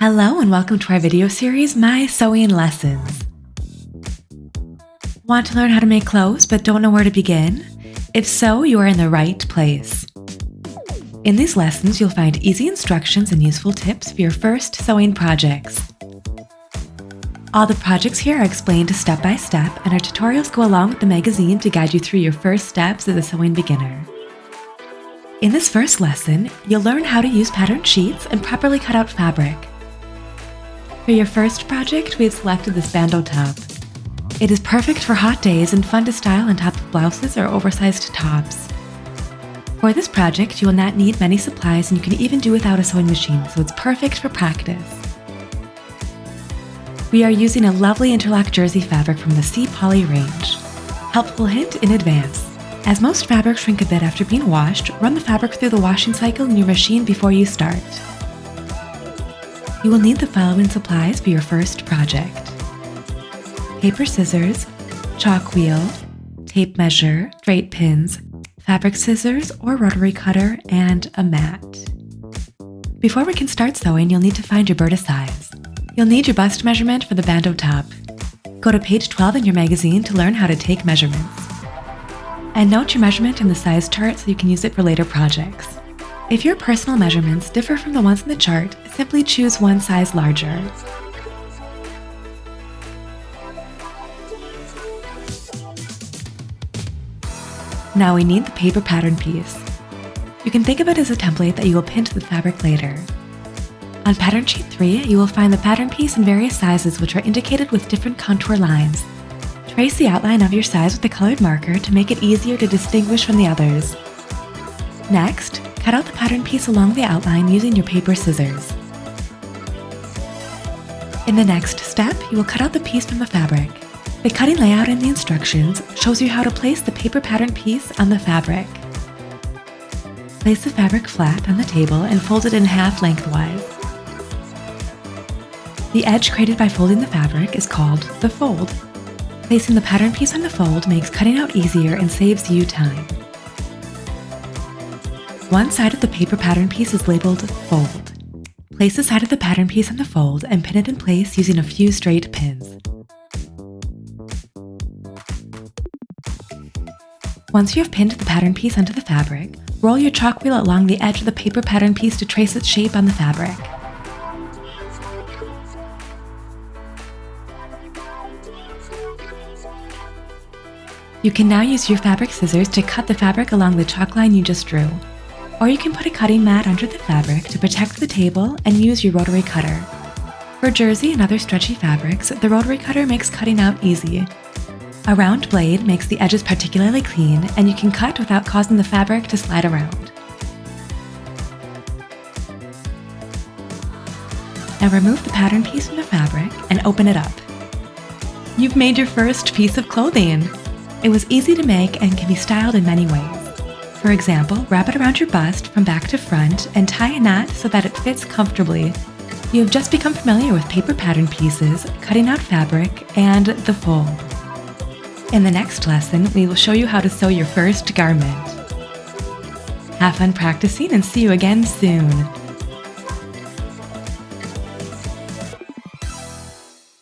Hello and welcome to our video series, My Sewing Lessons. Want to learn how to make clothes but don't know where to begin? If so, you are in the right place. In these lessons, you'll find easy instructions and useful tips for your first sewing projects. All the projects here are explained step by step, and our tutorials go along with the magazine to guide you through your first steps as a sewing beginner. In this first lesson, you'll learn how to use pattern sheets and properly cut out fabric. For your first project, we've selected this Bandeau top. It is perfect for hot days and fun to style on top of blouses or oversized tops. For this project, you will not need many supplies and you can even do without a sewing machine, so it's perfect for practice. We are using a lovely interlock jersey fabric from the C Poly range. Helpful hint in advance. As most fabrics shrink a bit after being washed, run the fabric through the washing cycle in your machine before you start. You will need the following supplies for your first project: paper scissors, chalk wheel, tape measure, straight pins, fabric scissors or rotary cutter, and a mat. Before we can start sewing, you'll need to find your Burda size. You'll need your bust measurement for the Bandeau top. Go to page 12 in your magazine to learn how to take measurements. And note your measurement in the size chart so you can use it for later projects. If your personal measurements differ from the ones in the chart, simply choose one size larger. Now we need the paper pattern piece. You can think of it as a template that you will pin to the fabric later. On pattern sheet 3, you will find the pattern piece in various sizes which are indicated with different contour lines. Trace the outline of your size with a colored marker to make it easier to distinguish from the others. Next, cut out the pattern piece along the outline using your paper scissors. In the next step, you will cut out the piece from the fabric. The cutting layout in the instructions shows you how to place the paper pattern piece on the fabric. Place the fabric flat on the table and fold it in half lengthwise. The edge created by folding the fabric is called the fold. Placing the pattern piece on the fold makes cutting out easier and saves you time. One side of the paper pattern piece is labeled fold. Place the side of the pattern piece on the fold and pin it in place using a few straight pins. Once you have pinned the pattern piece onto the fabric, roll your chalk wheel along the edge of the paper pattern piece to trace its shape on the fabric. You can now use your fabric scissors to cut the fabric along the chalk line you just drew. Or you can put a cutting mat under the fabric to protect the table and use your rotary cutter. For jersey and other stretchy fabrics, the rotary cutter makes cutting out easy. A round blade makes the edges particularly clean, and you can cut without causing the fabric to slide around. Now remove the pattern piece from the fabric and open it up. You've made your first piece of clothing! It was easy to make and can be styled in many ways. For example, wrap it around your bust from back to front and tie a knot so that it fits comfortably. You have just become familiar with paper pattern pieces, cutting out fabric, and the fold. In the next lesson, we will show you how to sew your first garment. Have fun practicing and see you again soon!